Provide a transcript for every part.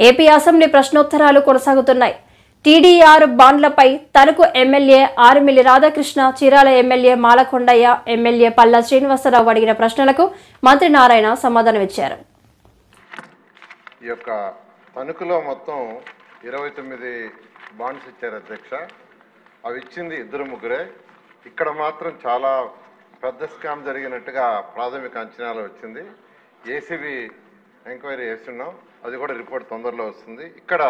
AP assembly ప్రశ్నోత్తరాలు కొనసాగుతున్నాయి. TDR బాండ్లపై Tanuku MLA Armilli Radhakrishna, Chirala MLA Malakondaiah, MLA Palla Srinivasarao అడిగిన ప్రశ్నలకు మంత్రి నారాయణ సమాధానమిచ్చారు. ఈ యొక్క తణుకులో మొత్తం 29 బాండ్స్ ఇచ్చారు అధ్యక్ష. అవి ఇచ్చింది ఇద్దరు ముగ్గురే. ఇక్కడ మాత్రం చాలా పెద్ద స్కామ్ జరిగినట్టుగా ప్రాథమిక అంచనాలు వచ్చింది. ఏసీబీ ఎంక్వైరీ చేస్తున్నాం, అది కూడా రిపోర్ట్ తొందరలో వస్తుంది. ఇక్కడ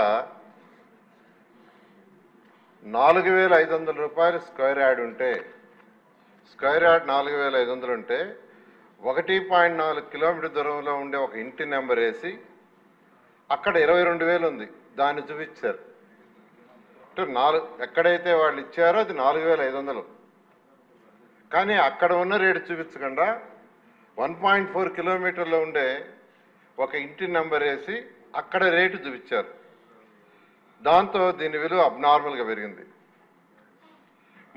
4,500 రూపాయలు స్క్వేర్ యార్డ్ ఉంటే, స్క్వేర్ యార్డ్ 4,500 ఉంటే 1.4 కిలోమీటర్ దూరంలో ఉండే ఒక ఇంటి నెంబర్ వేసి అక్కడ 22,000 ఉంది, దాన్ని చూపించారు. ఎక్కడైతే వాళ్ళు ఇచ్చారో అది 4,500, కానీ అక్కడ ఉన్న రేటు చూపించకుండా 1.4 కిలోమీటర్లో ఉండే ఒక ఇంటి నెంబర్ వేసి అక్కడ రేటు చూపించారు. దాంతో దీని విలువ అబ్నార్మల్గా పెరిగింది.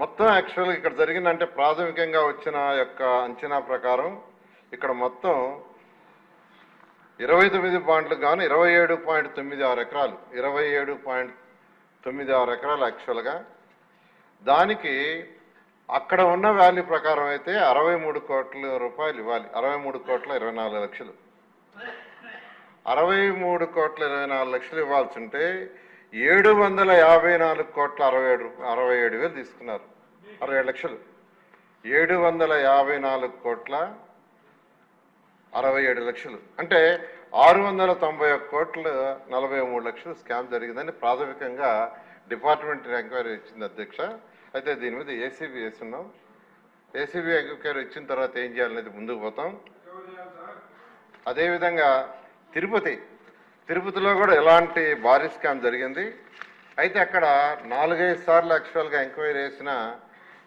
మొత్తం యాక్చువల్గా ఇక్కడ జరిగిందంటే ప్రాథమికంగా వచ్చిన యొక్క అంచనా ప్రకారం ఇక్కడ మొత్తం 29 బాండ్లకు గాను 27.96 ఎకరాలు, 27.96 ఎకరాలు యాక్చువల్గా. దానికి అక్కడ ఉన్న వాల్యూ ప్రకారం అయితే 63 కోట్ల రూపాయలు ఇవ్వాలి. 63,24,00,000, 63,24,00,000 ఇవ్వాల్సి ఉంటే 754,67,000 తీసుకున్నారు. 67 లక్షలు, 754,67,000 అంటే 691,43,00,000 స్కామ్ జరిగిందని ప్రాథమికంగా డిపార్ట్మెంట్ ఎంక్వైరీ ఇచ్చింది అధ్యక్ష. అయితే దీని మీద ఏసీబీ వేస్తున్నాం. ఏసీబీ ఎంక్వైరీ ఇచ్చిన తర్వాత ఏం చేయాలనేది ముందుకు పోతాం. అదేవిధంగా తిరుపతిలో కూడా ఎలాంటి భారీ స్కామ్ జరిగింది. అయితే అక్కడ 4-5 సార్లు యాక్చువల్గా ఎంక్వైరీ చేసినా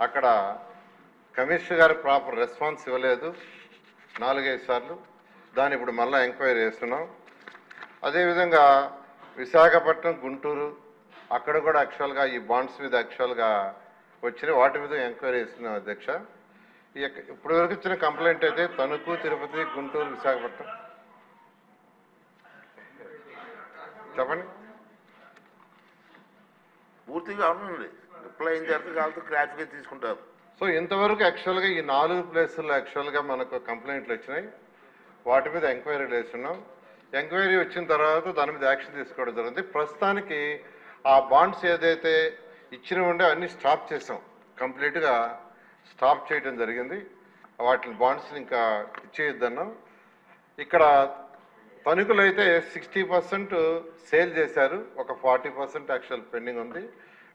అక్కడ కమిషనర్ గారు ప్రాపర్ రెస్పాన్స్ ఇవ్వలేదు. 4-5 సార్లు. దాన్ని ఇప్పుడు మళ్ళీ ఎంక్వైరీ చేస్తున్నాం. అదేవిధంగా విశాఖపట్నం, గుంటూరు అక్కడ కూడా యాక్చువల్గా ఈ బాండ్స్ మీద యాక్చువల్గా వచ్చిన వాటి మీద ఎంక్వైరీ చేస్తున్నాం అధ్యక్ష. ఇప్పటి వరకు ఇచ్చిన కంప్లైంట్ అయితే తణుకు, తిరుపతి, గుంటూరు, విశాఖపట్నం. చెప్పండి. పూర్తిగా అవునండి, రిప్లై అయిన తర్వాత కాదు క్లారిఫికేషన్ తీసుకుంటారు. సో ఇంతవరకు యాక్చువల్గా ఈ 4 ప్లేసుల్లో యాక్చువల్గా మనకు కంప్లైంట్లు వచ్చినాయి. వాటి మీద ఎంక్వైరీలు వేస్తున్నాం. ఎంక్వైరీ వచ్చిన తర్వాత దాని మీద యాక్షన్ తీసుకోవడం జరిగింది. ప్రస్తుతానికి ఆ బాండ్స్ ఏదైతే ఇచ్చినవి ఉండే అన్నీ స్టాప్ చేసాం, కంప్లీట్గా స్టాప్ చేయడం జరిగింది. వాటిని బాండ్స్ని ఇంకా ఇచ్చేయద్దన్నాం. ఇక్కడ తణుకులో అయితే 60% సేల్ చేశారు, ఒక 40% యాక్చువల్ పెండింగ్ ఉంది.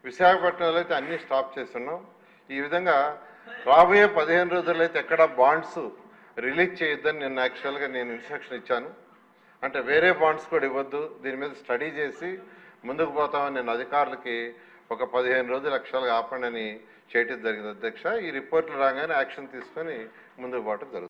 విశాఖపట్నంలో అయితే అన్నీ స్టాప్ చేస్తున్నాం. ఈ విధంగా రాబోయే 15 రోజుల్లో అయితే ఎక్కడ బాండ్స్ రిలీజ్ చేయొద్దని నేను యాక్చువల్గా ఇన్స్ట్రక్షన్ ఇచ్చాను. అంటే వేరే బాండ్స్ కూడా ఇవ్వద్దు, దీని మీద స్టడీ చేసి ముందుకు పోతామని నేను అధికారులకి ఒక 15 రోజులు యాక్చువల్గా ఆపండి అని చేయటం జరిగింది అధ్యక్ష. ఈ రిపోర్ట్లు రాగానే యాక్షన్ తీసుకొని ముందుకు పోవటం జరుగుతుంది.